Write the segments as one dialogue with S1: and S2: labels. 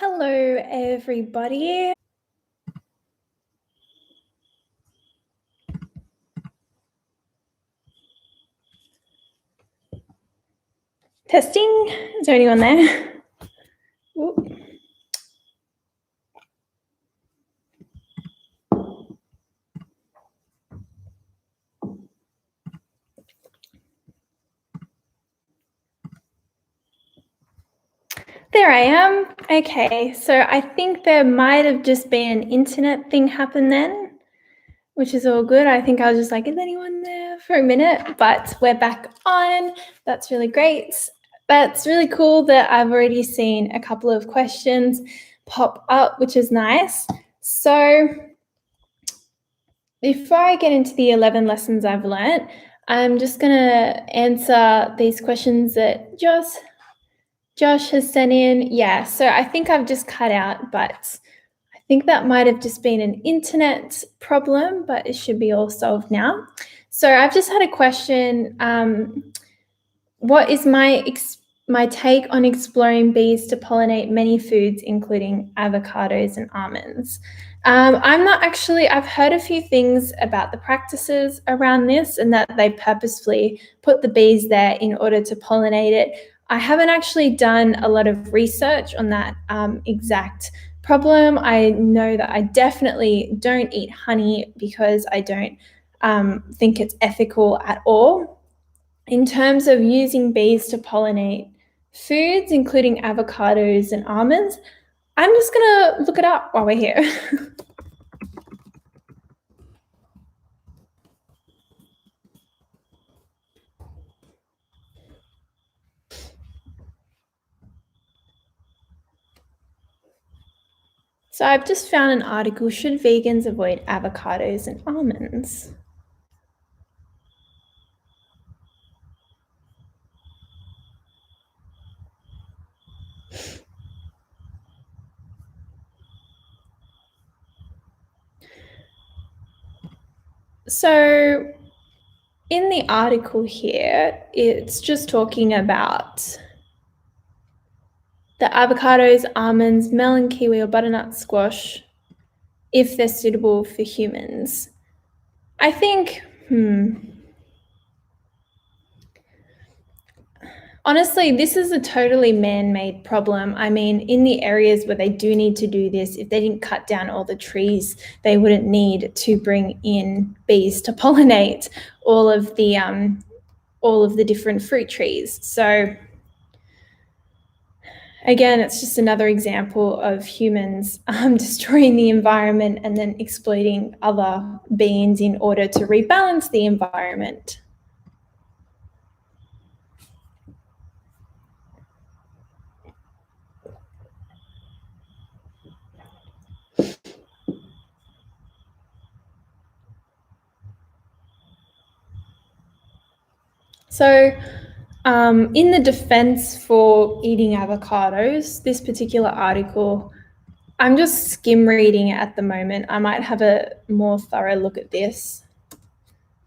S1: Hello, everybody. Testing. Is there anyone there? Ooh. There I am. Okay, so I think there might have just been an internet thing happen then, which is all good. I think I was just like, is anyone there for a minute? But we're back on. That's really great. That's really cool that I've already seen a couple of questions pop up, which is nice. So before I get into the 11 lessons I've learnt, I'm just going to answer these questions that Josh has sent in. Yeah, so I think I've just cut out, but I think that might have just been an internet problem, but it should be all solved now. So I've just had a question. What is my take on exploring bees to pollinate many foods, including avocados and almonds? I'm not actually, I've heard a few things about the practices around this and that they purposefully put the bees there in order to pollinate it. I haven't actually done a lot of research on that exact problem. I know that I definitely don't eat honey because I don't think it's ethical at all. In terms of using bees to pollinate foods, including avocados and almonds, I'm just going to look it up while we're here. So I've just found an article, should vegans avoid avocados and almonds? So in the article here, it's just talking about the avocados, almonds, melon, kiwi, or butternut squash, if they're suitable for humans. I think, honestly, this is a totally man-made problem. I mean, in the areas where they do need to do this, if they didn't cut down all the trees, they wouldn't need to bring in bees to pollinate all of the different fruit trees. So again, it's just another example of humans destroying the environment and then exploiting other beings in order to rebalance the environment. So in the defense for eating avocados, this particular article, I'm just skim reading it at the moment. I might have a more thorough look at this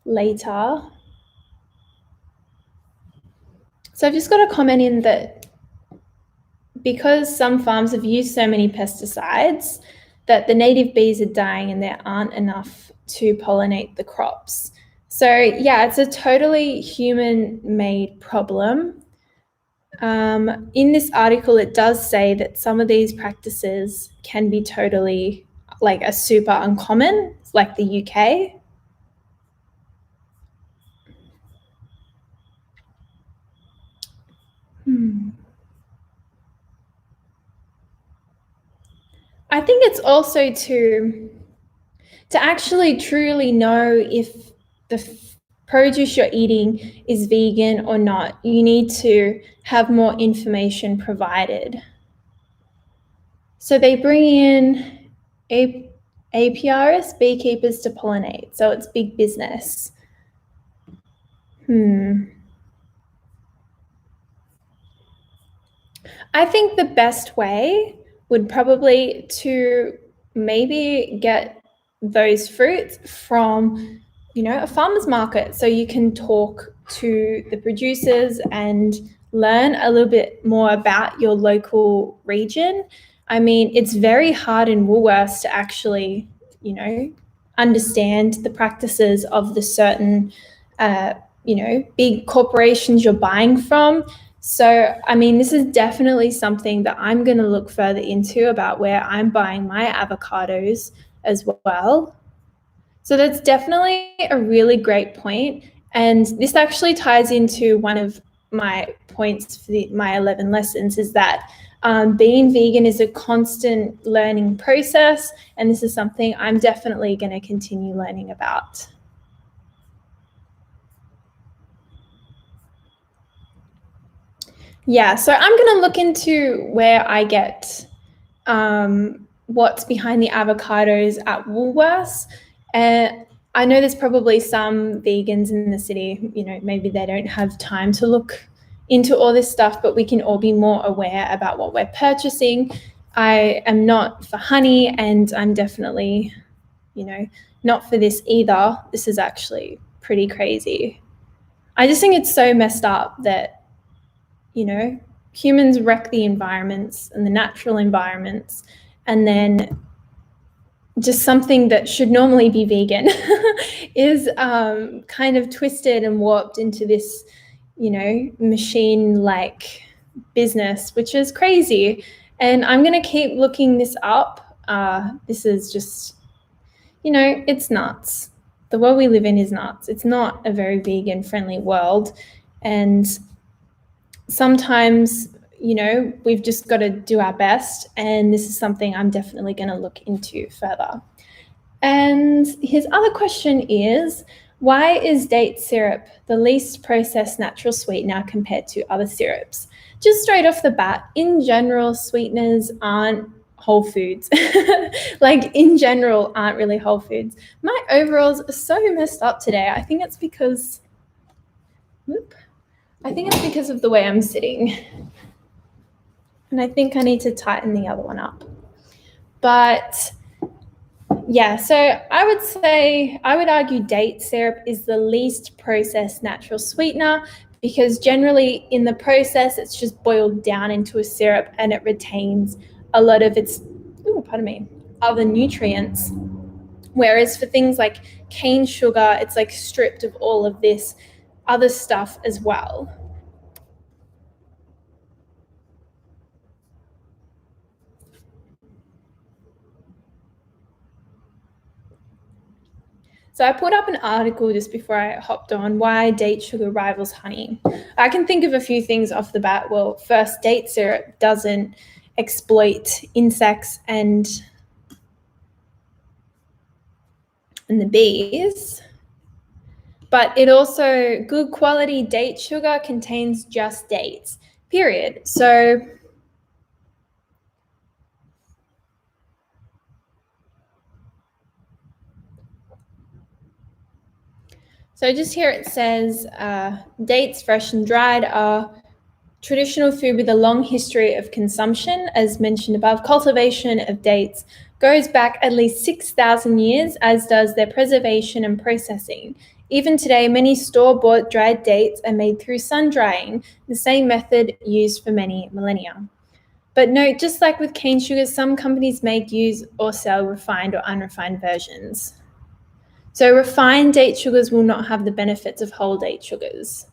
S1: later. So I've just got a comment in that because some farms have used so many pesticides that the native bees are dying and there aren't enough to pollinate the crops. So yeah, it's a totally human-made problem. In this article, it does say that some of these practices can be totally like a super uncommon, like the UK. I think it's also to actually truly know if the produce you're eating is vegan or not, you need to have more information provided. So they bring in apiarists, beekeepers to pollinate. So it's big business. I think the best way would probably to maybe get those fruits from, a farmer's market. So you can talk to the producers and learn a little bit more about your local region. I mean, it's very hard in Woolworths to actually, understand the practices of the certain, big corporations you're buying from. So, I mean, this is definitely something that I'm going to look further into about where I'm buying my avocados as well. So that's definitely a really great point. And this actually ties into one of my points for my 11 lessons is that being vegan is a constant learning process. And this is something I'm definitely going to continue learning about. Yeah, so I'm going to look into where I get what's behind the avocados at Woolworths. I know there's probably some vegans in the city, maybe they don't have time to look into all this stuff, but we can all be more aware about what we're purchasing. I am not for honey, and I'm definitely, not for this either. This is actually pretty crazy. I just think it's so messed up that, humans wreck the environments and the natural environments, and then just something that should normally be vegan is kind of twisted and warped into this, machine-like business, which is crazy. And I'm going to keep looking this up. This is just, it's nuts. The world we live in is nuts. It's not a very vegan-friendly world. And sometimes, we've just got to do our best. And this is something I'm definitely going to look into further. And his other question is, why is date syrup the least processed natural sweetener compared to other syrups? Just straight off the bat, in general, sweeteners aren't whole foods. Like, in general, aren't really whole foods. My overalls are so messed up today. I think it's because of the way I'm sitting. And I think I need to tighten the other one up. But yeah, so I would argue date syrup is the least processed natural sweetener, because generally in the process it's just boiled down into a syrup and it retains a lot of its other nutrients. Whereas for things like cane sugar, it's like stripped of all of this other stuff as well. So I put up an article just before I hopped on, why date sugar rivals honey. I can think of a few things off the bat. Well, first, date syrup doesn't exploit insects and the bees, but it also, good quality date sugar contains just dates, period. So just here it says, dates fresh and dried are traditional food with a long history of consumption. As mentioned above, cultivation of dates goes back at least 6,000 years, as does their preservation and processing. Even today, many store-bought dried dates are made through sun drying, the same method used for many millennia. But note, just like with cane sugar, some companies make, use, or sell refined or unrefined versions. So refined date sugars will not have the benefits of whole date sugars.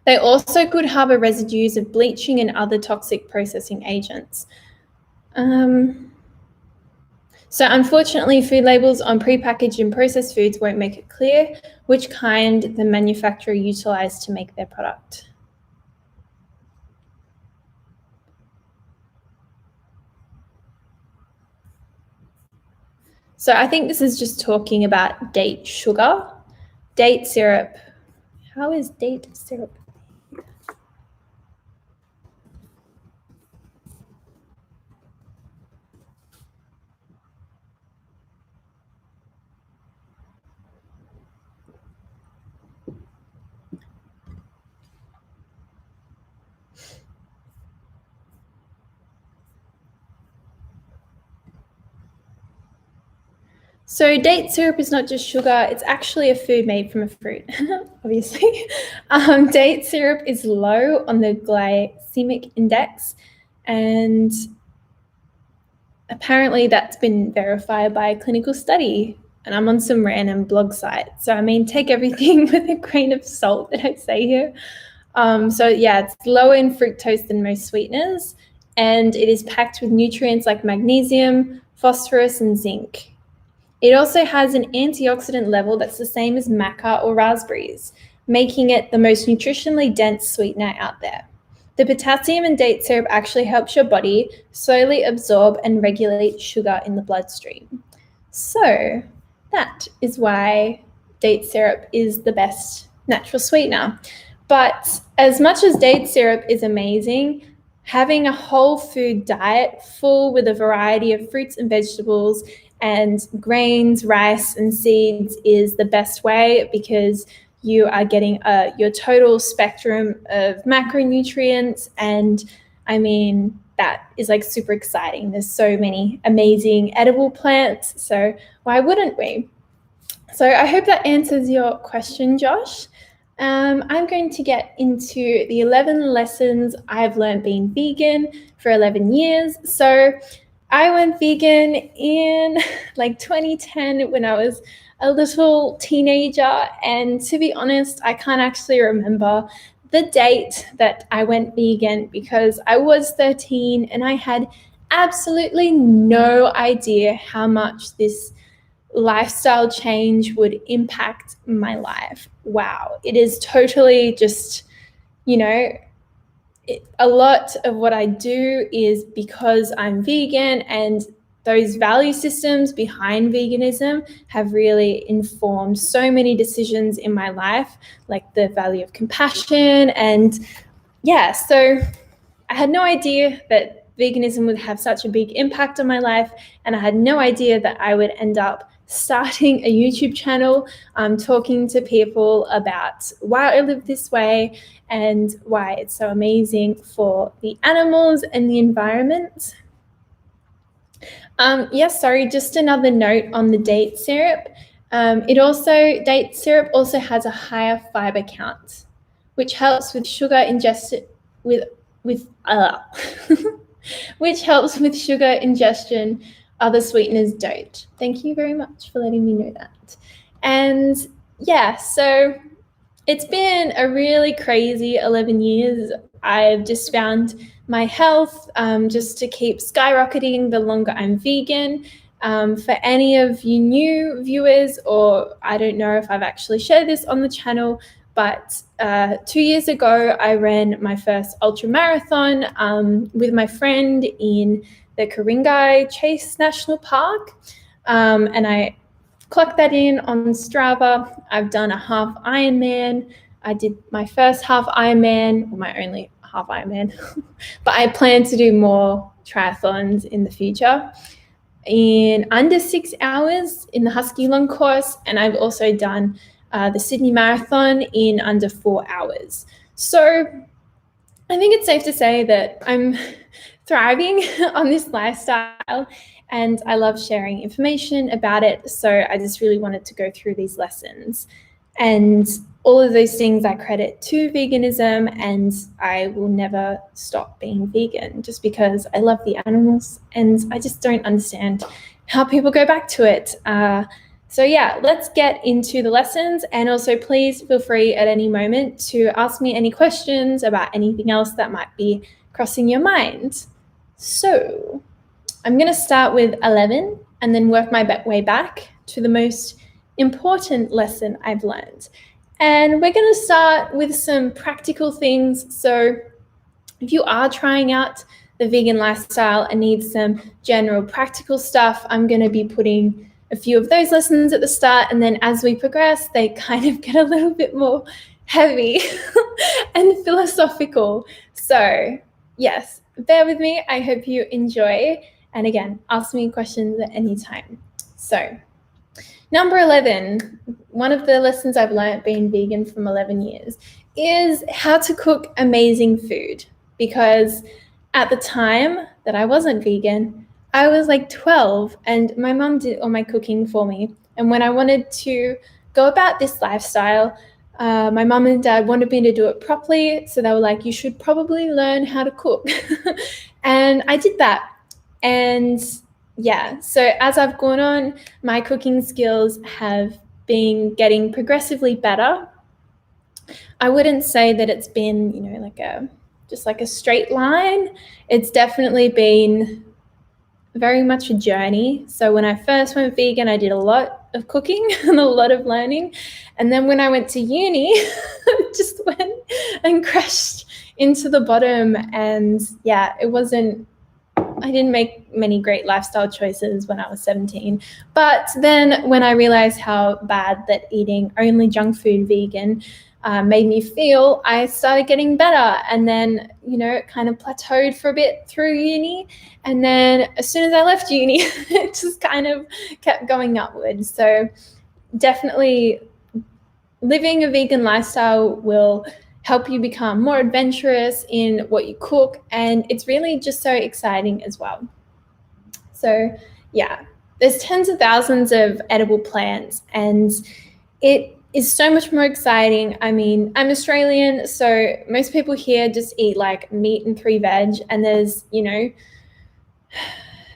S1: They also could harbor residues of bleaching and other toxic processing agents. So unfortunately, food labels on prepackaged and processed foods won't make it clear which kind the manufacturer utilized to make their product. So I think this is just talking about date sugar. Date syrup. How is date syrup? So date syrup is not just sugar, it's actually a food made from a fruit, obviously. Date syrup is low on the glycemic index, and apparently that's been verified by a clinical study, and I'm on some random blog site. So, I mean, take everything with a grain of salt that I say here. So yeah, it's lower in fructose than most sweeteners, and it is packed with nutrients like magnesium, phosphorus, and zinc. It also has an antioxidant level that's the same as maca or raspberries, making it the most nutritionally dense sweetener out there. The potassium in date syrup actually helps your body slowly absorb and regulate sugar in the bloodstream. So that is why date syrup is the best natural sweetener. But as much as date syrup is amazing, having a whole food diet full with a variety of fruits and vegetables and grains, rice, and seeds is the best way, because you are getting your total spectrum of macronutrients. And I mean, that is like super exciting. There's so many amazing edible plants. So why wouldn't we? So I hope that answers your question, Josh. I'm going to get into the 11 lessons I've learned being vegan for 11 years. So I went vegan in like 2010 when I was a little teenager. And to be honest, I can't actually remember the date that I went vegan, because I was 13 and I had absolutely no idea how much this lifestyle change would impact my life. Wow, it is totally just, a lot of what I do is because I'm vegan, and those value systems behind veganism have really informed so many decisions in my life, like the value of compassion. And yeah, so I had no idea that veganism would have such a big impact on my life, and I had no idea that I would end up starting a YouTube channel, talking to people about why I live this way and why it's so amazing for the animals and the environment. Sorry, just another note on the date syrup. Date syrup also has a higher fiber count, which helps with sugar ingestion which helps with sugar ingestion. Other sweeteners don't. Thank you very much for letting me know that. And yeah, so it's been a really crazy 11 years. I've just found my health just to keep skyrocketing the longer I'm vegan. For any of you new viewers, or I don't know if I've actually shared this on the channel, but 2 years ago, I ran my first ultra marathon with my friend in the Ku-ring-gai Chase National Park. And I clocked that in on Strava. I've done a half Ironman. I did my first half Ironman, or my only half Ironman, but I plan to do more triathlons in the future in under 6 hours in the Husky Long course. And I've also done the Sydney Marathon in under 4 hours. So I think it's safe to say that I'm thriving on this lifestyle, and I love sharing information about it. So I just really wanted to go through these lessons, and all of those things I credit to veganism, and I will never stop being vegan just because I love the animals, and I just don't understand how people go back to it. So yeah, let's get into the lessons, and also please feel free at any moment to ask me any questions about anything else that might be crossing your mind. So I'm going to start with 11 and then work my way back to the most important lesson I've learned. And we're going to start with some practical things. So if you are trying out the vegan lifestyle and need some general practical stuff, I'm going to be putting a few of those lessons at the start, and then as we progress, they kind of get a little bit more heavy and philosophical. So yes, bear with me. I hope you enjoy. And again, ask me questions at any time. So number 11, one of the lessons I've learned being vegan from 11 years is how to cook amazing food. Because at the time that I wasn't vegan, I was like 12 and my mom did all my cooking for me. And when I wanted to go about this lifestyle, my mom and dad wanted me to do it properly. So they were like, you should probably learn how to cook. And I did that. And yeah, so as I've gone on, my cooking skills have been getting progressively better. I wouldn't say that it's been, just like a straight line. It's definitely been very much a journey. So when I first went vegan, I did a lot of cooking and a lot of learning. And then when I went to uni, it just went and crashed into the bottom. And yeah, I didn't make many great lifestyle choices when I was 17. But then when I realized how bad that eating only junk food vegan made me feel, I started getting better. And then, it kind of plateaued for a bit through uni. And then as soon as I left uni, it just kind of kept going upwards. So definitely living a vegan lifestyle will help you become more adventurous in what you cook. And it's really just so exciting as well. So yeah, there's tens of thousands of edible plants, and it is so much more exciting. I mean, I'm Australian, so most people here just eat like meat and 3 veg, and there's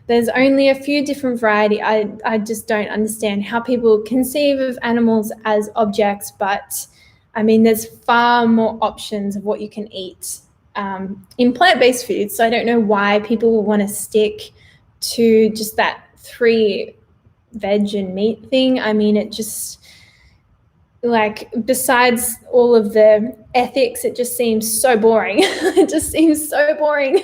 S1: only a few different variety. I just don't understand how people conceive of animals as objects, but I mean, there's far more options of what you can eat in plant-based foods. So I don't know why people will want to stick to just that 3 veg and meat thing. I mean, it just, like, besides all of the ethics, it just seems so boring. It just seems so boring.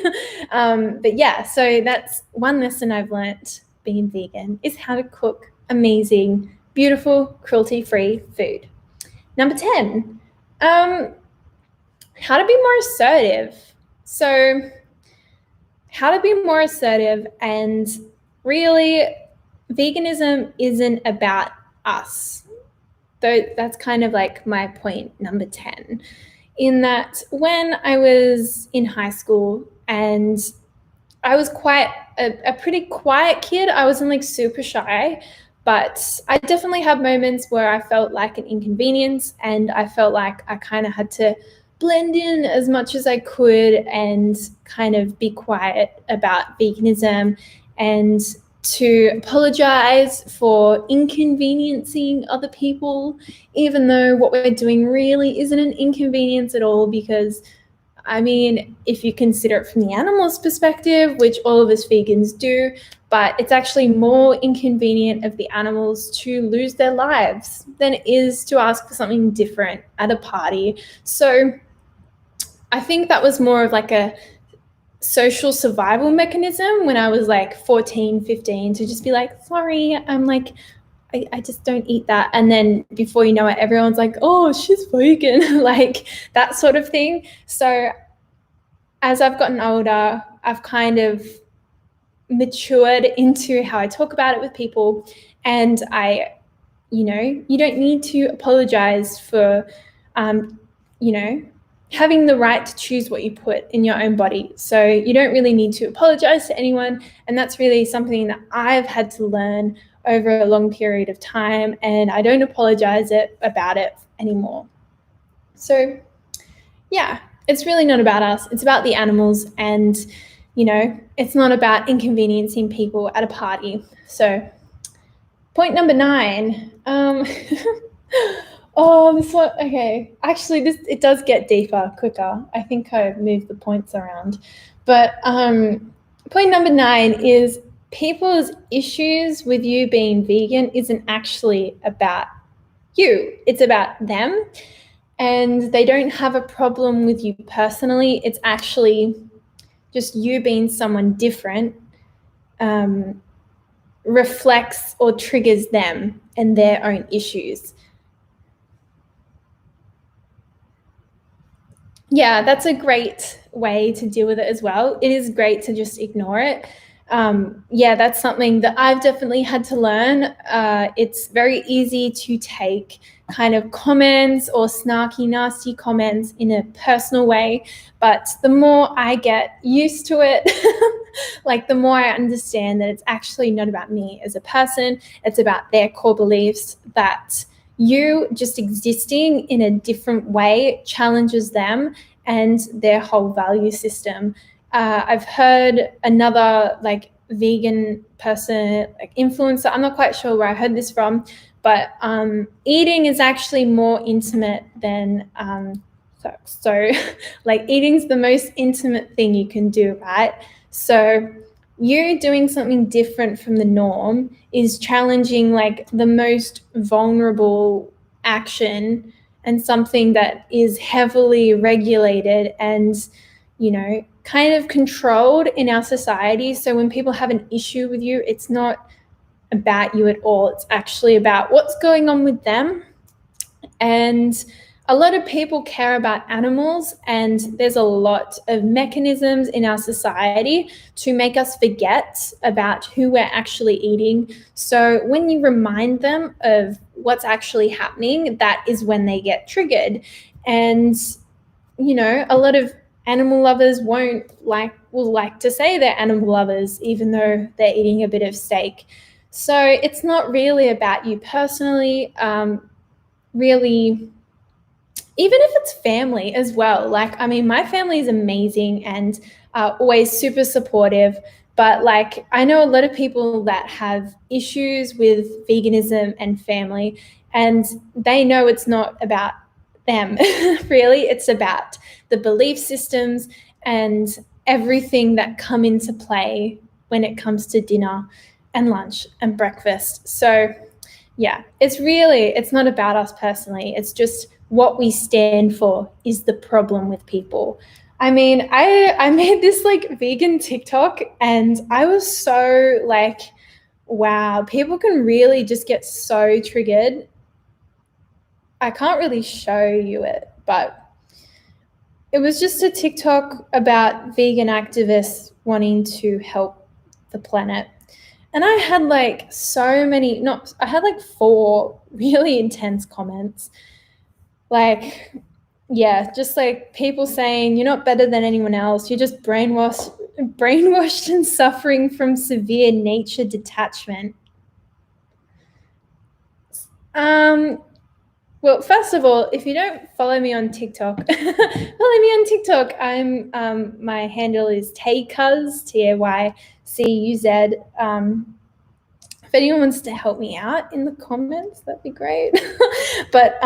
S1: But yeah, so that's one lesson I've learnt being vegan, is how to cook amazing, beautiful, cruelty-free food. Number 10, how to be more assertive. So how to be more assertive, and really, veganism isn't about us. Though that's kind of like my point number 10, in that when I was in high school, and I was quite a pretty quiet kid. I wasn't like super shy, but I definitely had moments where I felt like an inconvenience, and I felt like I kind of had to blend in as much as I could and kind of be quiet about veganism, and to apologize for inconveniencing other people, even though what we're doing really isn't an inconvenience at all. Because I mean, if you consider it from the animal's perspective, which all of us vegans do, but it's actually more inconvenient of the animals to lose their lives than it is to ask for something different at a party. So I think that was more of like a social survival mechanism when I was like 14, 15, to just be like, sorry, I'm like, I just don't eat that. And then before you know it, everyone's like, oh, she's vegan, like that sort of thing. So as I've gotten older, I've kind of matured into how I talk about it with people. And you don't need to apologize for, having the right to choose what you put in your own body. So you don't really need to apologize to anyone. And that's really something that I've had to learn over a long period of time. And I don't apologize about it anymore. So yeah, it's really not about us. It's about the animals. And, it's not about inconveniencing people at a party. So point number 9. Oh, this one, okay. Actually, it does get deeper quicker. I think I moved the points around. But point number 9 is people's issues with you being vegan isn't actually about you. It's about them. And they don't have a problem with you personally. It's actually just you being someone different reflects or triggers them and their own issues. Yeah, that's a great way to deal with it as well. It is great to just ignore it. Yeah, that's something that I've definitely had to learn. It's very easy to take kind of comments or snarky, nasty comments in a personal way. But the more I get used to it, like the more I understand that it's actually not about me as a person, it's about their core beliefs, that you just existing in a different way challenges them and their whole value system. I've heard another like vegan person, like influencer. I'm not quite sure where I heard this from, but eating is actually more intimate than sex. So like eating's the most intimate thing you can do, right? So you doing something different from the norm is challenging like the most vulnerable action and something that is heavily regulated and, you know, kind of controlled in our society. So when people have an issue with you, it's not about you at all. It's actually about what's going on with them. And a lot of people care about animals, and there's a lot of mechanisms in our society to make us forget about who we're actually eating. So when you remind them of what's actually happening, that is when they get triggered. And, you know, a lot of animal lovers will like to say they're animal lovers, even though they're eating a bit of steak. So it's not really about you personally. Really, even if it's family as well. Like, I mean, my family is amazing and always super supportive. But like, I know a lot of people that have issues with veganism and family, and they know it's not about them, really. It's about the belief systems and everything that come into play when it comes to dinner and lunch and breakfast. So yeah, it's not about us personally. It's just what we stand for is the problem with people. I mean, I made this like vegan TikTok and I was so like, wow, people can really just get so triggered. I can't really show you it, but it was just a TikTok about vegan activists wanting to help the planet. And I had like I had like 4 really intense comments. Like, yeah, just like people saying you're not better than anyone else. You're just brainwashed and suffering from severe nature detachment. Well, first of all, if you don't follow me on TikTok, follow me on TikTok. My handle is Taycuz, TAYCUZ. If anyone wants to help me out in the comments, that'd be great. But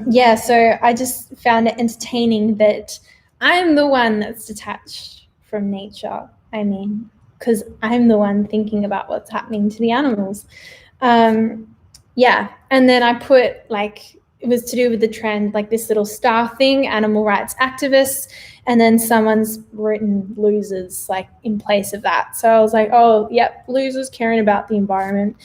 S1: yeah, so I just found it entertaining that I'm the one that's detached from nature. I mean, because I'm the one thinking about what's happening to the animals. Yeah, and then I put like, it was to do with the trend, like this little star thing, animal rights activists, and then someone's written losers like in place of that. So I was like, oh, yep, losers caring about the environment.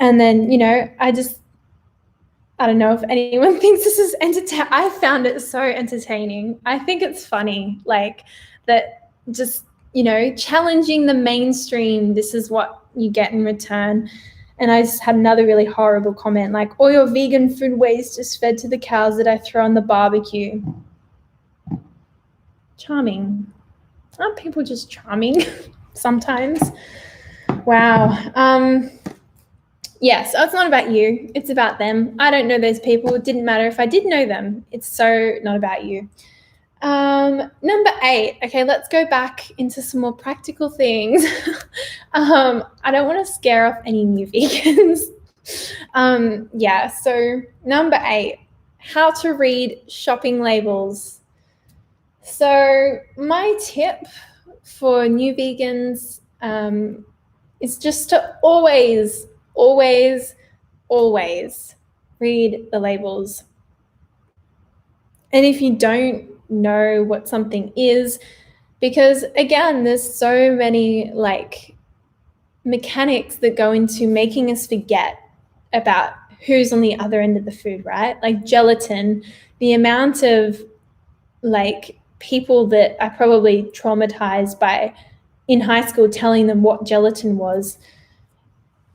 S1: And then, you know, I don't know if anyone thinks this is entertaining. I found it so entertaining. I think it's funny, like that just, you know, challenging the mainstream, this is what you get in return. And I just had another really horrible comment, like, all your vegan food waste is fed to the cows that I throw on the barbecue. Charming. Aren't people just charming sometimes? Wow. Yeah, so it's not about you. It's about them. I don't know those people. It didn't matter if I did know them. It's so not about you. Number 8. Okay, let's go back into some more practical things. I don't want to scare off any new vegans. Yeah, so number 8, how to read shopping labels. So my tip for new vegans is just to always read the labels. And if you don't know what something is, because again, there's so many like mechanics that go into making us forget about who's on the other end of the food, right? Like gelatin, the amount of like people that are probably traumatized by in high school telling them what gelatin was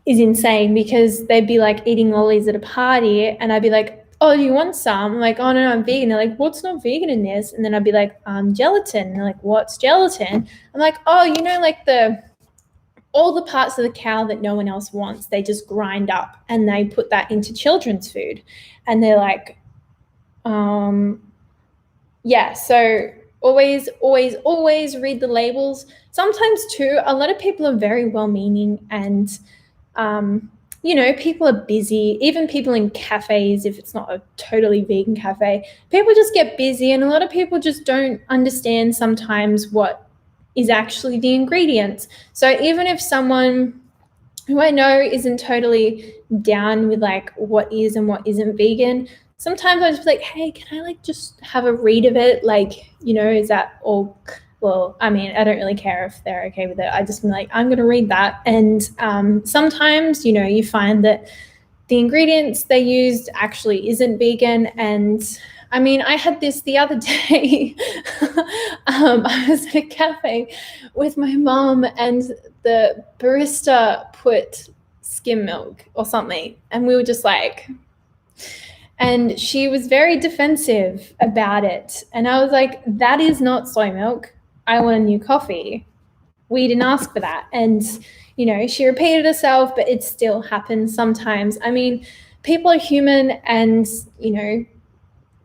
S1: is insane, because they'd be like eating lollies at a party and I'd be like, oh, do you want some? I'm like, oh no, I'm vegan. They're like, what's not vegan in this? And then I'd be like, gelatin. And they're like, what's gelatin? I'm like, oh, you know, like all the parts of the cow that no one else wants, they just grind up and they put that into children's food. And they're like, yeah, so Always, always, always read the labels. Sometimes too, a lot of people are very well-meaning and people are busy, even people in cafes, if it's not a totally vegan cafe, people just get busy, and a lot of people just don't understand sometimes what is actually the ingredients. So even if someone who I know isn't totally down with like what is and what isn't vegan, sometimes I just be like, hey, can I like just have a read of it? Like, is that all? Well, I mean, I don't really care if they're okay with it. I just be like, I'm going to read that. And sometimes, you find that the ingredients they used actually isn't vegan. And I mean, I had this the other day. I was at a cafe with my mom, and the barista put skim milk or something, and we were just like, and she was very defensive about it. And I was like, that is not soy milk. I want a new coffee. We didn't ask for that. And, she repeated herself, but it still happens sometimes. I mean, people are human, and,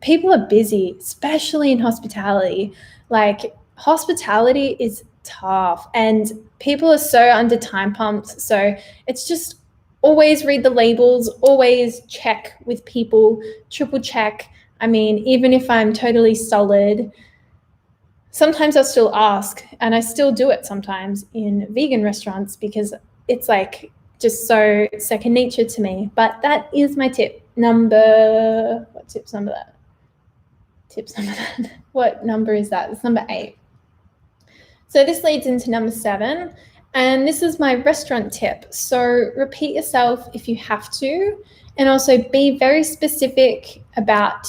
S1: people are busy, especially in hospitality. Like, hospitality is tough, and people are so under time pumps. So it's just always read the labels, always check with people, triple check. I mean, even if I'm totally solid, sometimes I'll still ask, and I still do it sometimes in vegan restaurants because it's like just so second nature to me. But that is my tip. What tip's number that? Tips number that. What number is that? It's number 8. So this leads into number 7, and this is my restaurant tip. So repeat yourself if you have to, and also be very specific about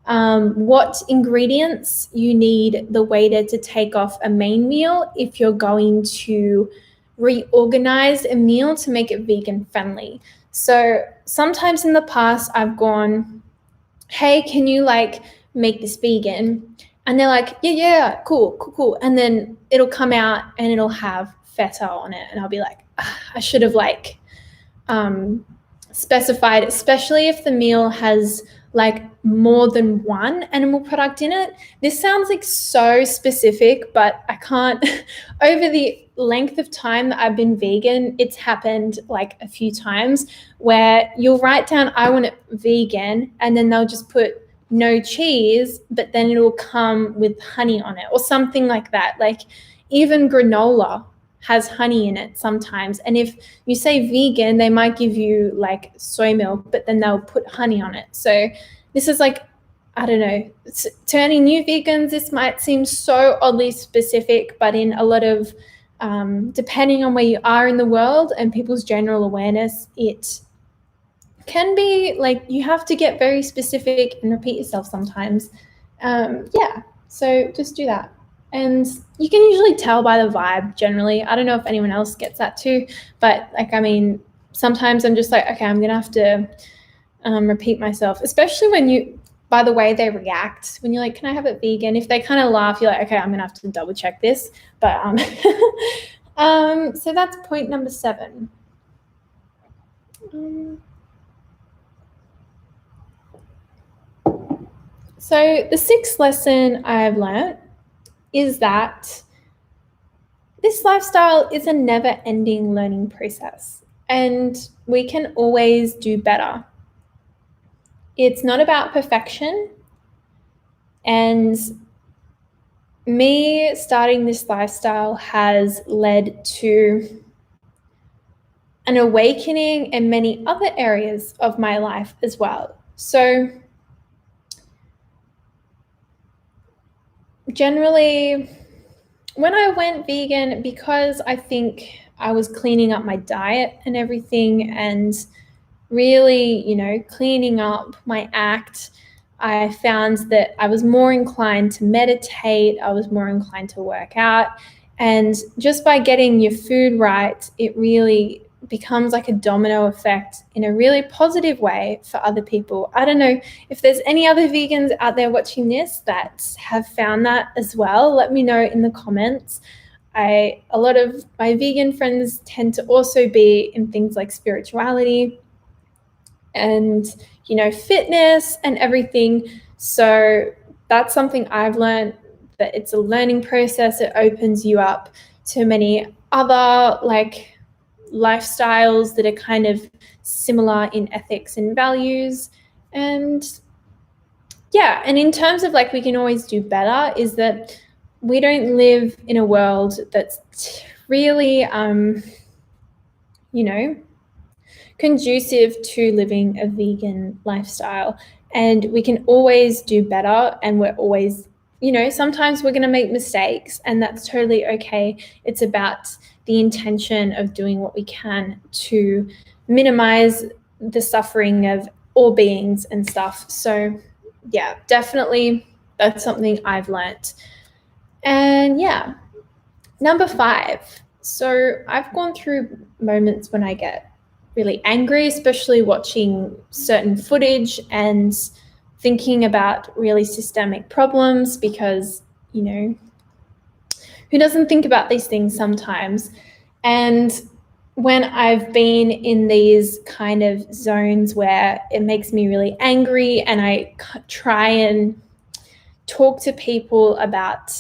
S1: what ingredients you need the waiter to take off a main meal if you're going to reorganize a meal to make it vegan friendly. So sometimes in the past I've gone, hey, can you like make this vegan? And they're like, yeah, cool. And then it'll come out and it'll have feta on it. And I'll be like, I should have like specified, especially if the meal has like more than one animal product in it. This sounds like so specific, but I can't. Over the length of time that I've been vegan, it's happened like a few times where you'll write down, I want it vegan, and then they'll just put no cheese, but then it'll come with honey on it or something like that. Like even granola has honey in it sometimes. And if you say vegan, they might give you like soy milk, but then they'll put honey on it. So this is like, I don't know, to any new vegans, this might seem so oddly specific, but in a lot of, depending on where you are in the world and people's general awareness, it can be like you have to get very specific and repeat yourself sometimes. So just do that. And you can usually tell by the vibe generally. I don't know if anyone else gets that too, but like, I mean, sometimes I'm just like, okay, I'm going to have to repeat myself, especially when by the way they react, when you're like, can I have it vegan? If they kind of laugh, you're like, okay, I'm going to have to double check this. But so that's point number 7. So the 6th lesson I've learned is that this lifestyle is a never-ending learning process, and we can always do better. It's not about perfection, and me starting this lifestyle has led to an awakening in many other areas of my life as well. So generally, when I went vegan, because I think I was cleaning up my diet and everything and really, cleaning up my act, I found that I was more inclined to meditate, I was more inclined to work out. And just by getting your food right, it really becomes like a domino effect in a really positive way for other people. I don't know if there's any other vegans out there watching this that have found that as well. Let me know in the comments. A lot of my vegan friends tend to also be in things like spirituality and, fitness and everything. So that's something I've learned that it's a learning process. It opens you up to many other like lifestyles that are kind of similar in ethics and values. And yeah, and in terms of like we can always do better, is that we don't live in a world that's really conducive to living a vegan lifestyle, and we can always do better, and we're always, sometimes we're going to make mistakes, and that's totally okay. It's about the intention of doing what we can to minimize the suffering of all beings and stuff. So yeah, definitely that's something I've learnt. And yeah, number 5. So I've gone through moments when I get really angry, especially watching certain footage and thinking about really systemic problems, because, who doesn't think about these things sometimes? And when I've been in these kind of zones where it makes me really angry, and I try and talk to people about,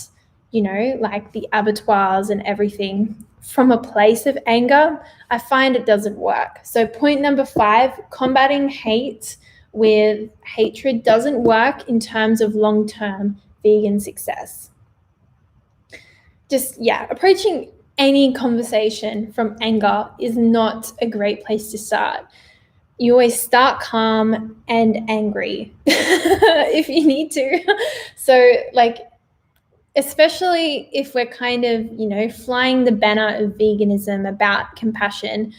S1: like the abattoirs and everything from a place of anger, I find it doesn't work. So point number 5, combating hate with hatred doesn't work in terms of long-term vegan success. Just, approaching any conversation from anger is not a great place to start. You always start calm and angry if you need to. So like, especially if we're kind of, flying the banner of veganism about compassion,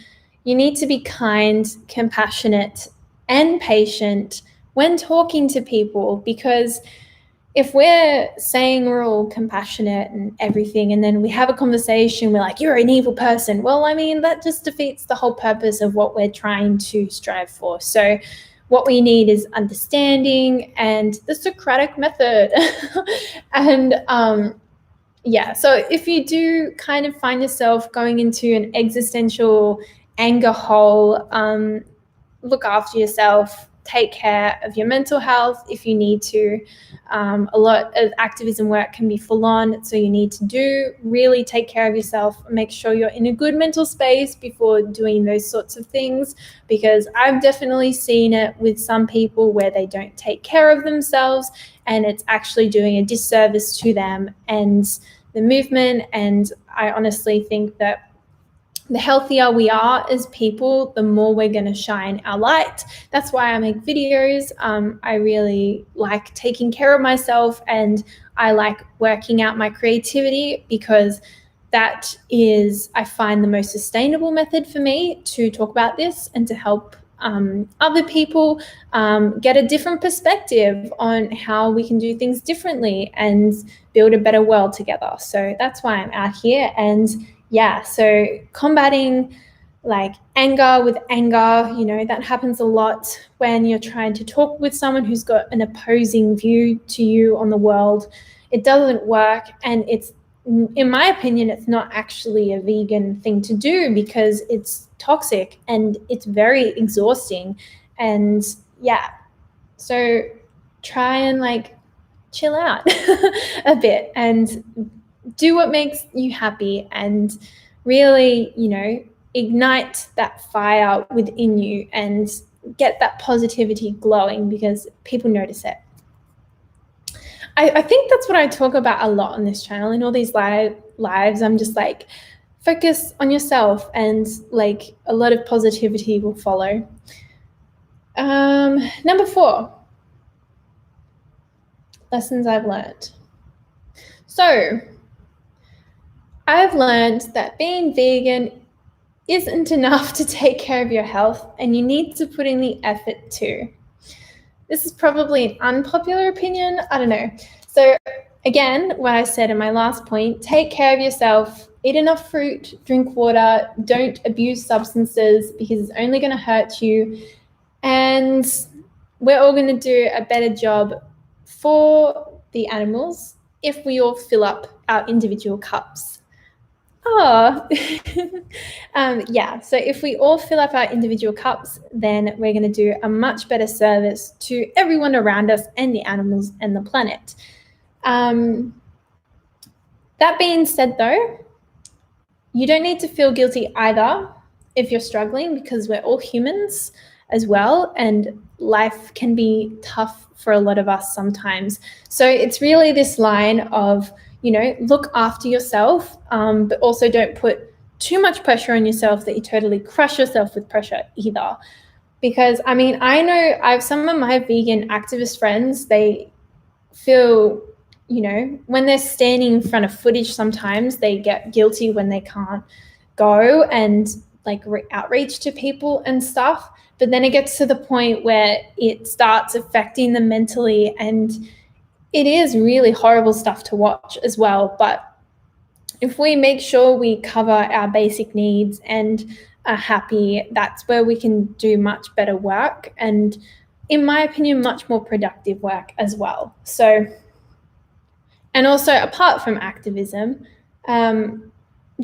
S1: you need to be kind, compassionate, and patient when talking to people, because if we're saying we're all compassionate and everything, and then we have a conversation, we're like, you're an evil person. Well, I mean, that just defeats the whole purpose of what we're trying to strive for. So what we need is understanding and the Socratic method. And so if you do kind of find yourself going into an existential anger hole, look after yourself, take care of your mental health if you need to. A lot of activism work can be full on, so you need to really take care of yourself, make sure you're in a good mental space before doing those sorts of things, because I've definitely seen it with some people where they don't take care of themselves, and it's actually doing a disservice to them and the movement. And I honestly think that the healthier we are as people, the more we're going to shine our light. That's why I make videos. I really like taking care of myself, and I like working out my creativity, because that is, I find, the most sustainable method for me to talk about this and to help other people get a different perspective on how we can do things differently and build a better world together. So that's why I'm out here. And so combating like anger with anger, that happens a lot when you're trying to talk with someone who's got an opposing view to you on the world. It doesn't work, and it's, in my opinion, it's not actually a vegan thing to do, because it's toxic and it's very exhausting. And so try and like chill out a bit and do what makes you happy, and really, ignite that fire within you and get that positivity glowing, because people notice it. I think that's what I talk about a lot on this channel. In all these lives, I'm just like, focus on yourself, and like a lot of positivity will follow. Number 4, lessons I've learned. So I've learned that being vegan isn't enough to take care of your health, and you need to put in the effort too. This is probably an unpopular opinion, I don't know. So again, what I said in my last point, take care of yourself, eat enough fruit, drink water, don't abuse substances, because it's only going to hurt you. And we're all going to do a better job for the animals if we all fill up our individual cups. So if we all fill up our individual cups, then we're going to do a much better service to everyone around us and the animals and the planet. That being said, though, you don't need to feel guilty either if you're struggling, because we're all humans as well, and life can be tough for a lot of us sometimes. So it's really this line of, look after yourself, but also don't put too much pressure on yourself that you totally crush yourself with pressure either. Because I know I have some of my vegan activist friends, they feel, when they're standing in front of footage, sometimes they get guilty when they can't go and outreach to people and stuff. But then it gets to the point where it starts affecting them mentally, and it is really horrible stuff to watch as well. But if we make sure we cover our basic needs and are happy, that's where we can do much better work, and in my opinion, much more productive work as well. So, and also apart from activism,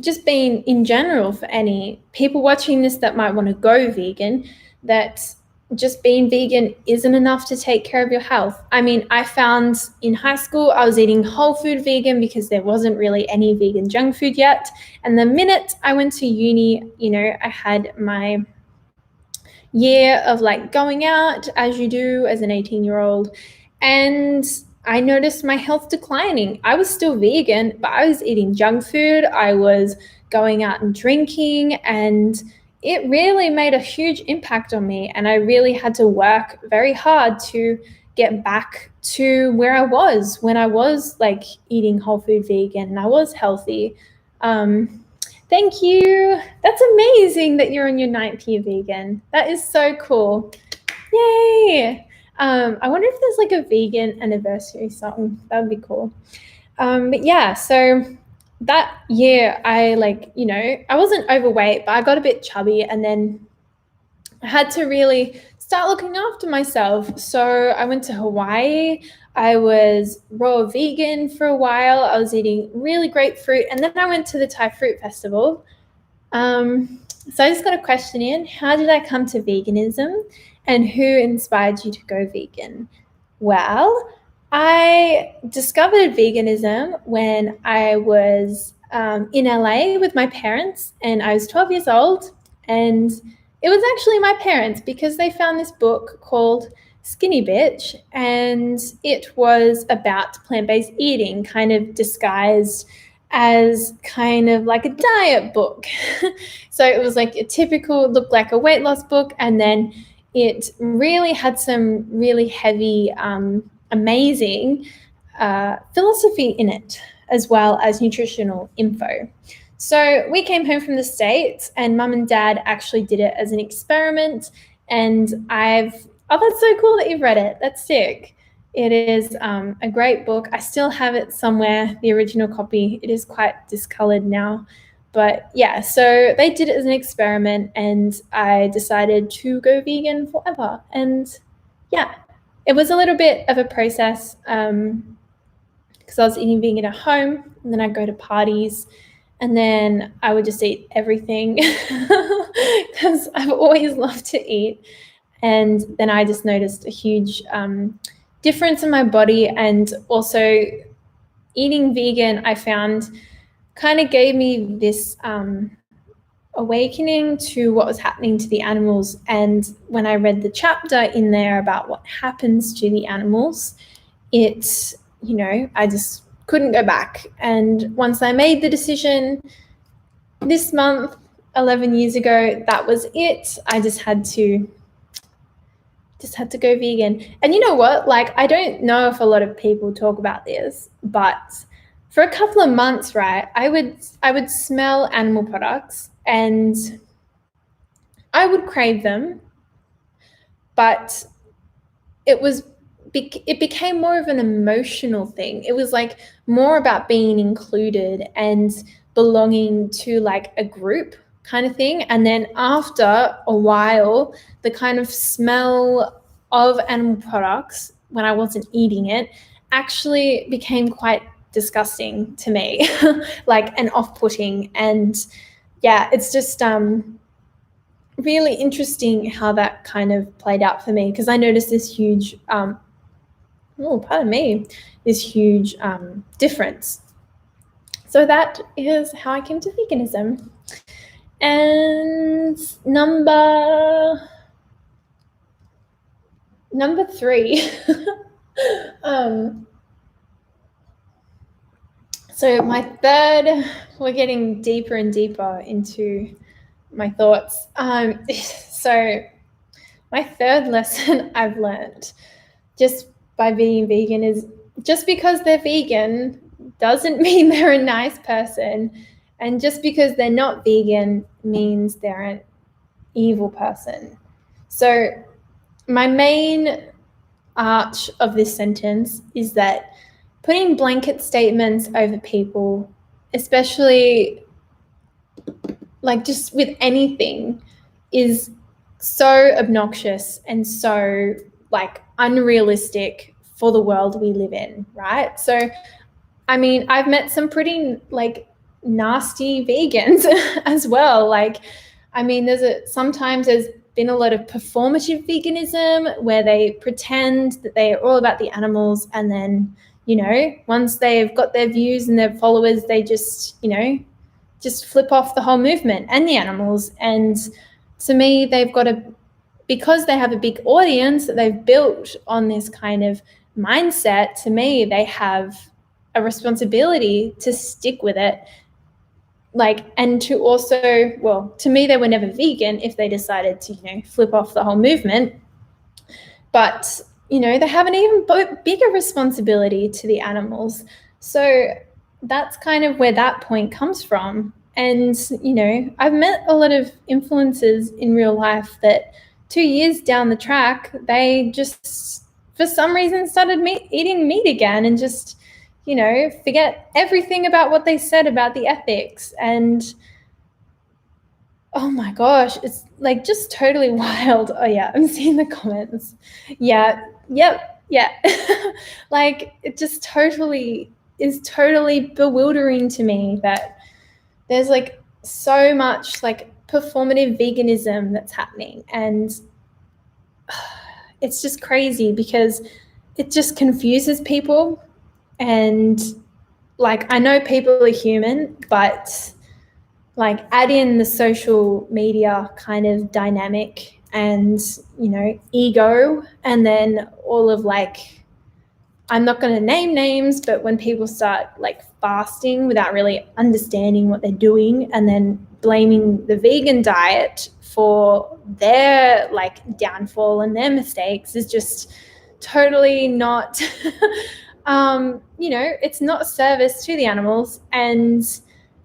S1: just being in general, for any people watching this that might want to go vegan, that just being vegan isn't enough to take care of your health. I found in high school I was eating whole food vegan because there wasn't really any vegan junk food yet. And the minute I went to uni, I had my year of going out as you do as an 18-year-old, and I noticed my health declining. I was still vegan, but I was eating junk food. I was going out and drinking, and it really made a huge impact on me. And I really had to work very hard to get back to where I was when I was eating whole food vegan and I was healthy. Thank you. That's amazing that you're on your 9th year vegan. That is so cool. Yay. I wonder if there's a vegan anniversary song. That would be cool. But yeah, so that year I I wasn't overweight, but I got a bit chubby, and then I had to really start looking after myself. So I went to Hawaii. I was raw vegan for a while. I was eating really great fruit, and then I went to the Thai Fruit Festival. So I just got a question in. How did I come to veganism, and who inspired you to go vegan? Well, I discovered veganism when I was in LA with my parents, and I was 12 years old, and it was actually my parents, because they found this book called Skinny Bitch, and it was about plant-based eating, kind of disguised as kind of like a diet book. So it was a typical, looked like a weight loss book, and then it really had some really heavy, amazing philosophy in it, as well as nutritional info. So we came home from the States, and Mum and Dad actually did it as an experiment, and oh, that's so cool that you've read it. That's sick. It is a great book. I still have it somewhere, the original copy. It is quite discolored now. But yeah, so they did it as an experiment, and I decided to go vegan forever. And yeah, it was a little bit of a process, because I was eating vegan at home, and then I'd go to parties, and then I would just eat everything because I've always loved to eat. And then I just noticed a huge difference in my body, and also eating vegan, I found, kind of gave me this awakening to what was happening to the animals. And when I read the chapter in there about what happens to the animals, it, I just couldn't go back. And once I made the decision this month, 11 years ago, that was it. I just had to go vegan. And you know what? I don't know if a lot of people talk about this, but for a couple of months, right, I would smell animal products and I would crave them, but it became more of an emotional thing. It was more about being included and belonging to a group kind of thing. And then after a while, the kind of smell of animal products, when I wasn't eating it, actually became quite disgusting to me, and off-putting. And yeah, it's just really interesting how that kind of played out for me, because I noticed this huge this huge difference. So that is how I came to veganism. And number 3. So my third, we're getting deeper and deeper into my thoughts. So my third lesson I've learned just by being vegan is just because they're vegan doesn't mean they're a nice person. And just because they're not vegan means they're an evil person. So my main arch of this sentence is that putting blanket statements over people, especially like just with anything, is so obnoxious and so like unrealistic for the world we live in, right? So, I mean, I've met some pretty like nasty vegans as well. Like, I mean, sometimes there's been a lot of performative veganism where they pretend that they are all about the animals, and then, once they've got their views and their followers, they just flip off the whole movement and the animals. And to me, because they have a big audience that they've built on this kind of mindset, to me, they have a responsibility to stick with it. And to also, well, to me, they were never vegan if they decided to, flip off the whole movement. But, they have an even bigger responsibility to the animals. So that's kind of where that point comes from. And, I've met a lot of influencers in real life that 2 years down the track, they just, for some reason, started eating meat again and just, forget everything about what they said about the ethics. And oh my gosh, it's like just totally wild. Oh yeah, I'm seeing the comments. Yeah, yep, yeah. Like it just is totally bewildering to me that there's like so much like performative veganism that's happening. And it's just crazy because it just confuses people. And like, I know people are human, but like add in the social media kind of dynamic and, ego, and then all of like, I'm not going to name names, but when people start like fasting without really understanding what they're doing and then blaming the vegan diet for their like downfall and their mistakes is just totally not, it's not a service to the animals. And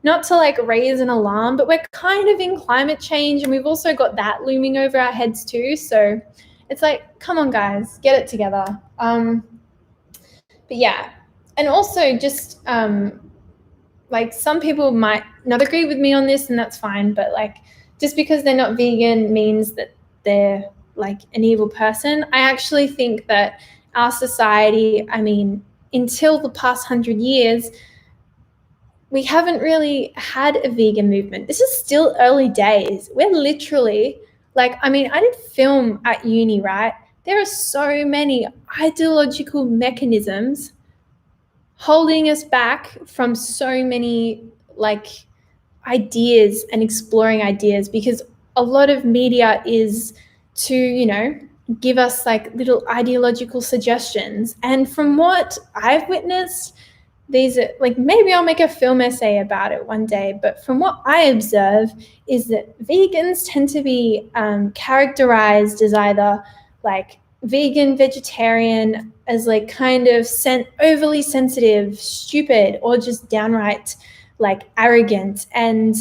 S1: not to like raise an alarm, but we're kind of in climate change and we've also got that looming over our heads too. So it's like, come on guys, get it together. But yeah, and also just like some people might not agree with me on this, and that's fine, but like just because they're not vegan means that they're like an evil person. I actually think that our society, I mean, until the past 100 years, we haven't really had a vegan movement. This is still early days. We're literally like, I mean, I did film at uni, right? There are so many ideological mechanisms holding us back from so many like ideas and exploring ideas, because a lot of media is to, give us like little ideological suggestions. And from what I've witnessed, these are like, maybe I'll make a film essay about it one day, but from what I observe is that vegans tend to be characterized as either like vegan, vegetarian, as like kind of overly sensitive, stupid, or just downright like arrogant. And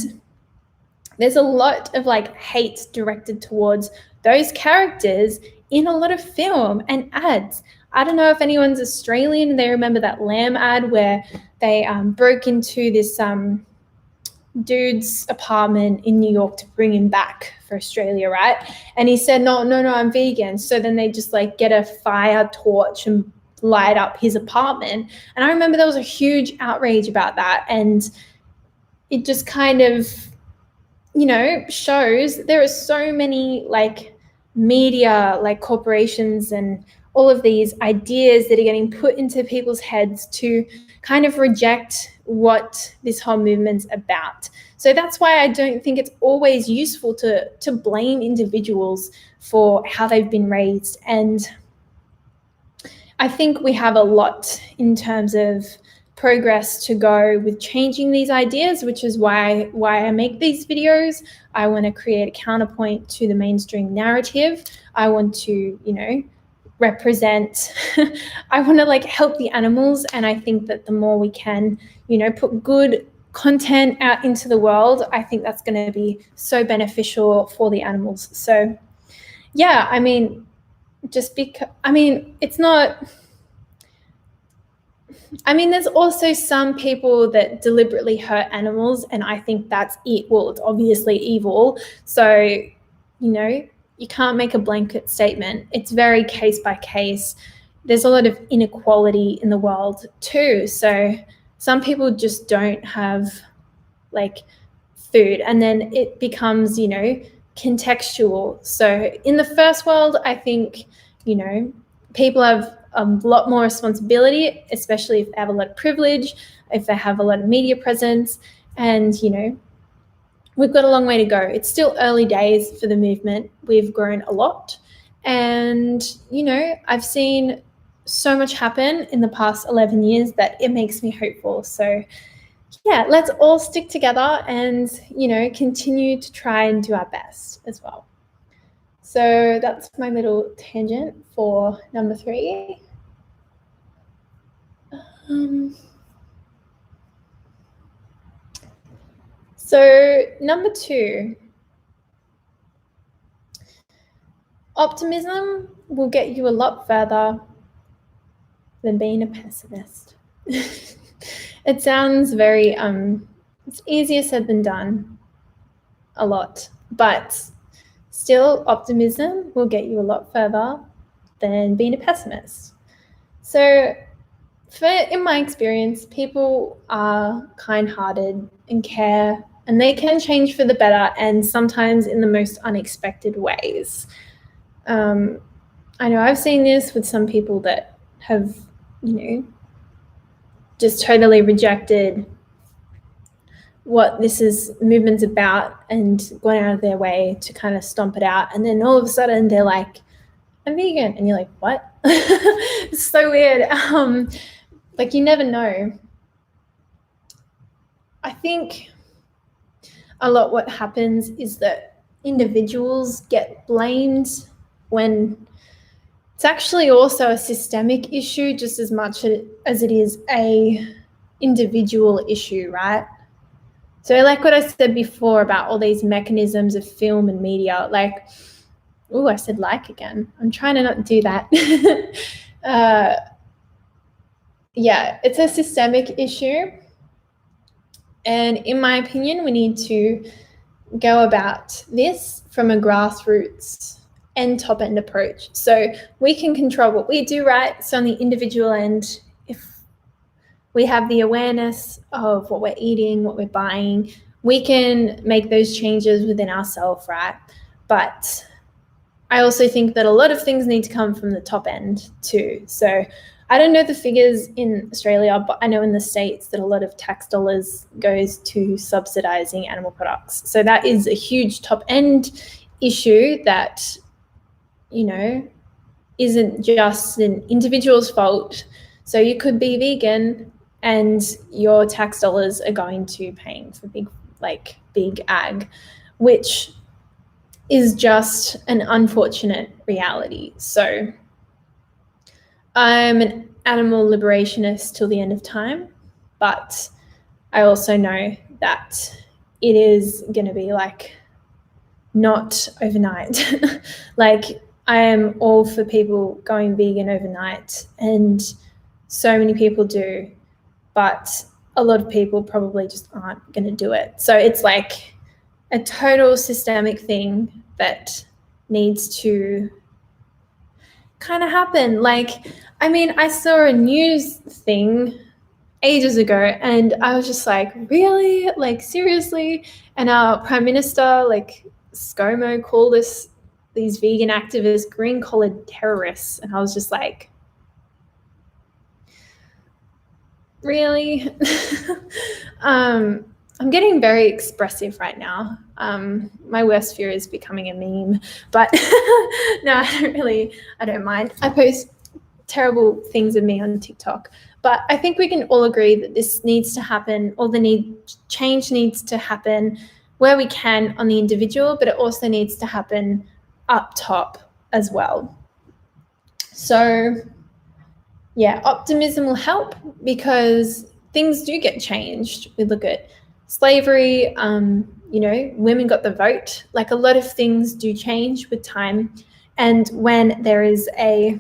S1: there's a lot of like hate directed towards those characters in a lot of film and ads. I don't know if anyone's Australian and they remember that lamb ad where they broke into this dude's apartment in New York to bring him back for Australia, right? And he said, no, I'm vegan. So then they just like get a fire torch and light up his apartment. And I remember there was a huge outrage about that. And it just kind of, shows there are so many like media, like corporations and all of these ideas that are getting put into people's heads to kind of reject what this whole movement's about. So that's why I don't think it's always useful to blame individuals for how they've been raised. And I think we have a lot in terms of progress to go with changing these ideas, which is why I make these videos. I want to create a counterpoint to the mainstream narrative. I want to, represent I want to help the animals, and I think that the more we can, put good content out into the world, I think that's going to be so beneficial for the animals. So yeah, it's not, there's also some people that deliberately hurt animals, and I think that's it. Well, it's obviously evil. So, you can't make a blanket statement. It's very case by case. There's a lot of inequality in the world too. So some people just don't have food, and then it becomes, contextual. So in the first world, I think, people have a lot more responsibility, especially if they have a lot of privilege, if they have a lot of media presence, and, we've got a long way to go. It's still early days for the movement. We've grown a lot, and, I've seen so much happen in the past 11 years that it makes me hopeful. So yeah, let's all stick together and, continue to try and do our best as well. So that's my little tangent for number 3. So number 2, optimism will get you a lot further than being a pessimist. It sounds very, it's easier said than done a lot, but still, optimism will get you a lot further than being a pessimist. So in my experience, people are kind-hearted and care, and they can change for the better, and sometimes in the most unexpected ways. I know I've seen this with some people that have, just totally rejected what this movement's about and gone out of their way to kind of stomp it out. And then all of a sudden they're like, I'm vegan. And you're like, what? It's so weird. You never know. I think a lot what happens is that individuals get blamed when it's actually also a systemic issue just as much as it is a individual issue, right? So like what I said before about all these mechanisms of film and media, I said again. I'm trying to not do that. Yeah, it's a systemic issue. And in my opinion, we need to go about this from a grassroots and top-end approach. So we can control what we do, right? So on the individual end, if we have the awareness of what we're eating, what we're buying, we can make those changes within ourselves, right? But I also think that a lot of things need to come from the top end too. So I don't know the figures in Australia, but I know in the States that a lot of tax dollars goes to subsidizing animal products. So that is a huge top end issue that, isn't just an individual's fault. So you could be vegan and your tax dollars are going to paying for big ag, which is just an unfortunate reality. So I'm an animal liberationist till the end of time, but I also know that it is going to be not overnight. I am all for people going vegan overnight, and so many people do, but a lot of people probably just aren't going to do it. So it's a total systemic thing that needs to kind of happen. I saw a news thing ages ago and I was just like, really? Seriously? And our Prime Minister, ScoMo, called us these vegan activists, green-collared terrorists. And I was just like, really? I'm getting very expressive right now. My worst fear is becoming a meme, but no, I don't mind. I post terrible things of me on TikTok, but I think we can all agree that this needs to happen, or change needs to happen where we can on the individual, but it also needs to happen up top as well. So yeah, optimism will help because things do get changed. We look at slavery, women got the vote. Like, a lot of things do change with time. And when there is a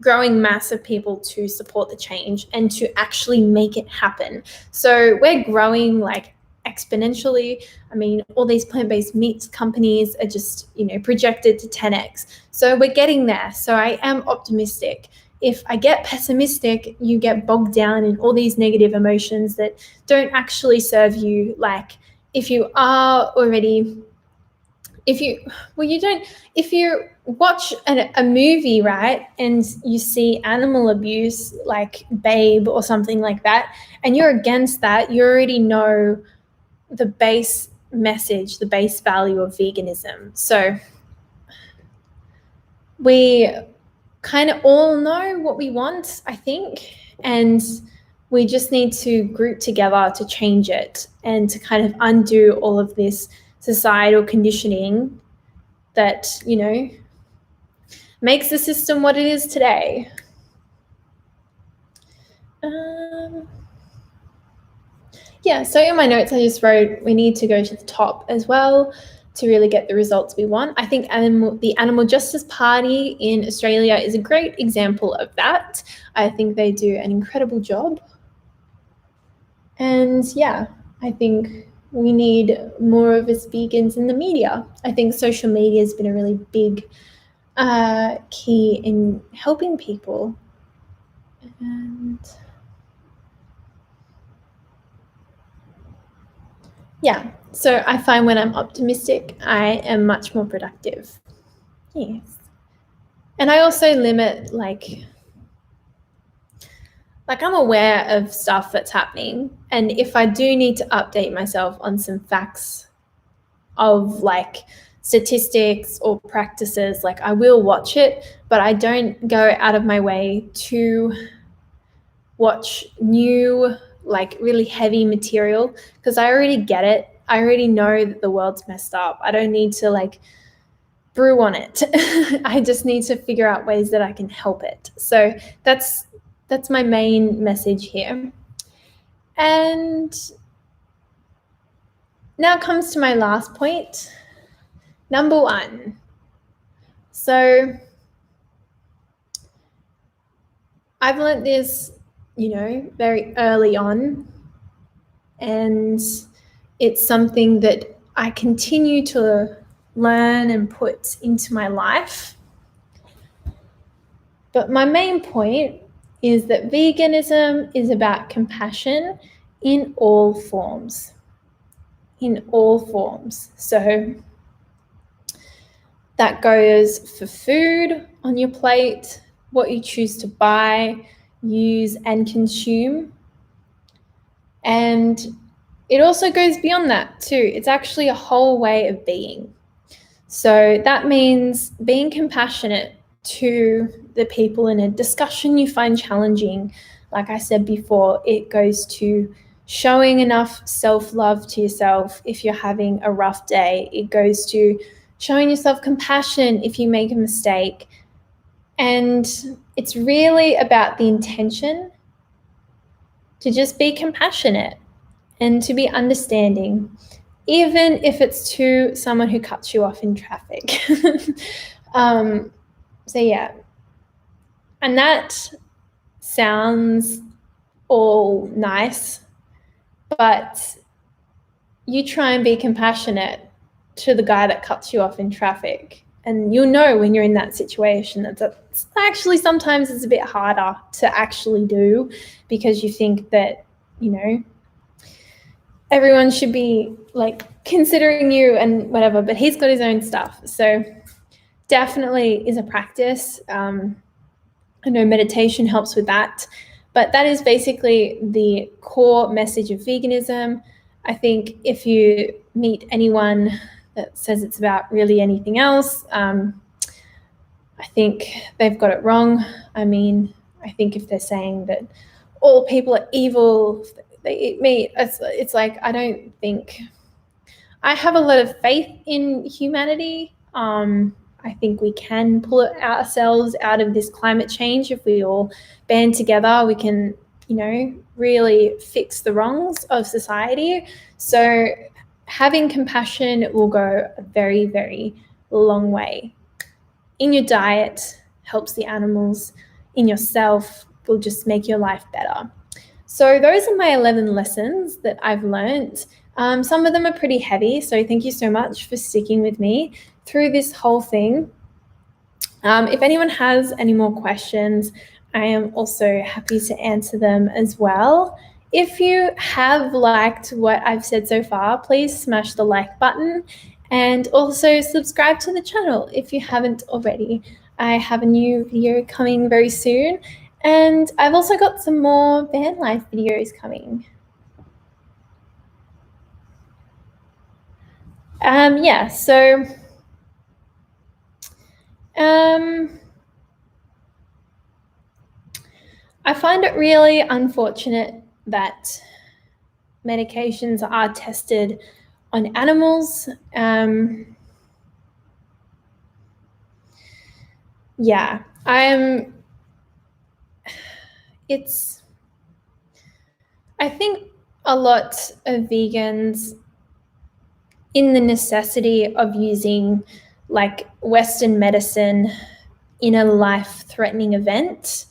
S1: growing mass of people to support the change and to actually make it happen. So we're growing like exponentially. I mean, all these plant-based meats companies are just, projected to 10x. So we're getting there. So I am optimistic. If I get pessimistic, you get bogged down in all these negative emotions that don't actually serve you. Like, if you watch a movie, right, and you see animal abuse, like Babe or something like that, and you're against that, you already know the base message, the base value of veganism. So we kind of all know what we want, I think, and we just need to group together to change it and to kind of undo all of this societal conditioning that, makes the system what it is today. So in my notes, I just wrote, we need to go to the top as well to really get the results we want. I think the Animal Justice Party in Australia is a great example of that. I think they do an incredible job. And I think we need more of us vegans in the media. I think social media has been a really big key in helping people. And so I find when I'm optimistic, I am much more productive. Yes. And I also limit, like I'm aware of stuff that's happening. And if I do need to update myself on some facts of like statistics or practices, like I will watch it, but I don't go out of my way to watch new, like really heavy material, because I already get it. I already know that the world's messed up. I don't need to like brew on it. I just need to figure out ways that I can help it. So that's my main message here. And now comes to my last point, number 1. So I've learned this, very early on, and it's something that I continue to learn and put into my life. But my main point is that veganism is about compassion in all forms. In all forms. So that goes for food on your plate, what you choose to buy, use, and consume. And it also goes beyond that too. It's actually a whole way of being. So that means being compassionate to the people in a discussion you find challenging. Like I said before, it goes to showing enough self-love to yourself if you're having a rough day. It goes to showing yourself compassion if you make a mistake. And it's really about the intention to just be compassionate and to be understanding, even if it's to someone who cuts you off in traffic. And that sounds all nice, but you try and be compassionate to the guy that cuts you off in traffic, and you'll know when you're in that situation that's actually sometimes it's a bit harder to actually do, because you think that, everyone should be like considering you and whatever, but he's got his own stuff. So definitely is a practice. I know meditation helps with that, but that is basically the core message of veganism. I think if you meet anyone that says it's about really anything else, I think they've got it wrong. I mean, I think if they're saying that all people are evil, they eat meat, it's like, I don't think, I have a lot of faith in humanity. I think we can pull ourselves out of this climate change. If we all band together, we can, really fix the wrongs of society. So having compassion will go a very, very long way. In your diet helps the animals, in yourself will just make your life better. So those are my 11 lessons that I've learned. Some of them are pretty heavy, so thank you so much for sticking with me through this whole thing. If anyone has any more questions, I am also happy to answer them as well. If you have liked what I've said so far, please smash the like button and also subscribe to the channel if you haven't already. I have a new video coming very soon, and I've also got some more van life videos coming. I find it really unfortunate that medications are tested on animals. I think a lot of vegans, in the necessity of using like Western medicine in a life-threatening event.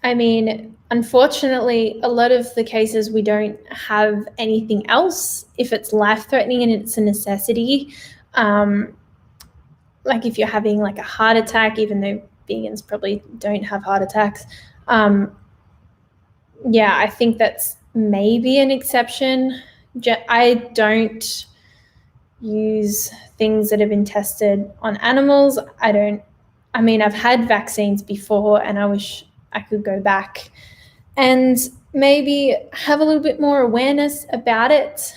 S1: I mean, unfortunately, a lot of the cases we don't have anything else if it's life-threatening and it's a necessity. Like if you're having like a heart attack, even though vegans probably don't have heart attacks. I think that's maybe an exception. I don't use things that have been tested on animals. I've had vaccines before and I wish I could go back and maybe have a little bit more awareness about it.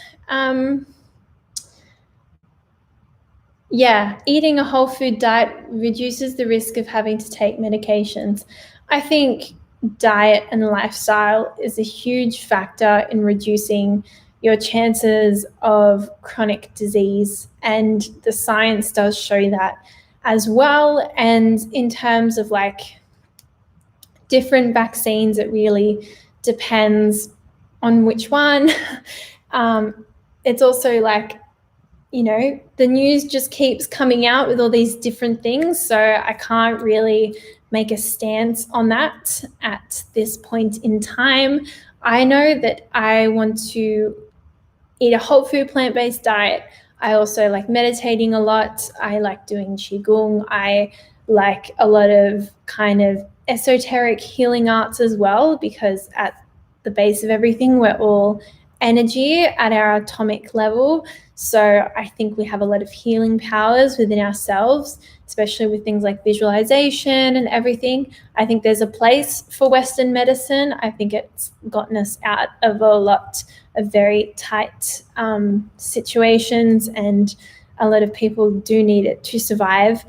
S1: Eating a whole food diet reduces the risk of having to take medications. I think diet and lifestyle is a huge factor in reducing your chances of chronic disease, and the science does show that as well. And in terms of like different vaccines, it really depends on which one. It's also like, the news just keeps coming out with all these different things. So I can't really make a stance on that at this point in time. I know that I want to eat a whole food plant-based diet. I also like meditating a lot. I like doing qigong. I like a lot of kind of esoteric healing arts as well, because at the base of everything, we're all energy at our atomic level. So I think we have a lot of healing powers within ourselves, especially with things like visualization and everything. I think there's a place for Western medicine. I think it's gotten us out of a lot of very tight situations, and a lot of people do need it to survive.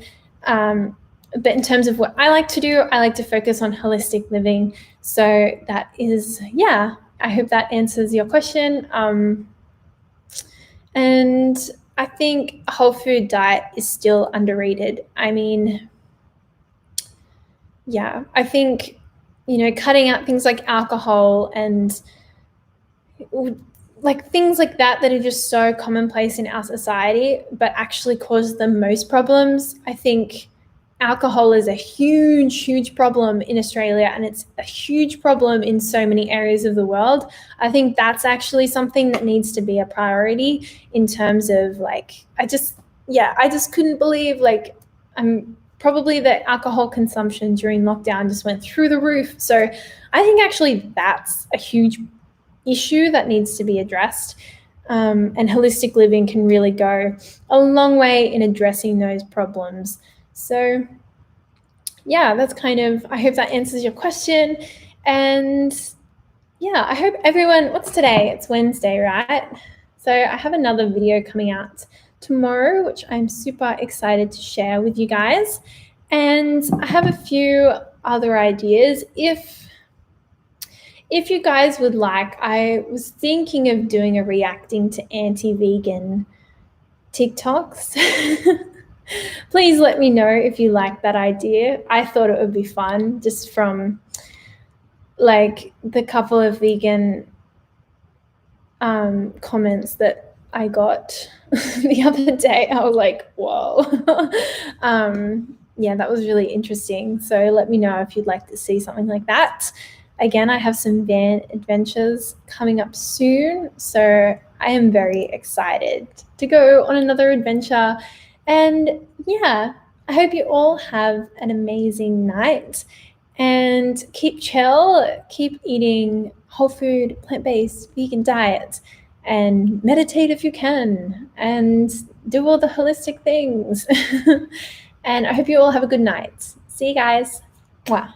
S1: But in terms of what I like to do, I like to focus on holistic living. So that is, I hope that answers your question. And I think a whole food diet is still underrated. I think, cutting out things like alcohol and like things like that are just so commonplace in our society, but actually cause the most problems. I think alcohol is a huge, huge problem in Australia, and it's a huge problem in so many areas of the world. I think that's actually something that needs to be a priority in terms of like, I just couldn't believe probably the alcohol consumption during lockdown just went through the roof. So I think actually that's a huge issue that needs to be addressed. And holistic living can really go a long way in addressing those problems. So yeah, that's kind of, I hope that answers your question. And yeah, I hope everyone, what's today? It's Wednesday, right? So I have another video coming out tomorrow, which I'm super excited to share with you guys. And I have a few other ideas. If you guys would like, I was thinking of doing a reacting to anti-vegan TikToks. Please let me know if you like that idea. I thought it would be fun, just from like the couple of vegan comments that I got the other day. I was like, whoa. Yeah, that was really interesting. So let me know if you'd like to see something like that. Again, I have some van adventures coming up soon, so I am very excited to go on another adventure. And yeah, I hope you all have an amazing night and keep chill, keep eating whole food, plant-based, vegan diet, and meditate if you can, and do all the holistic things. And I hope you all have a good night. See you guys. Mwah.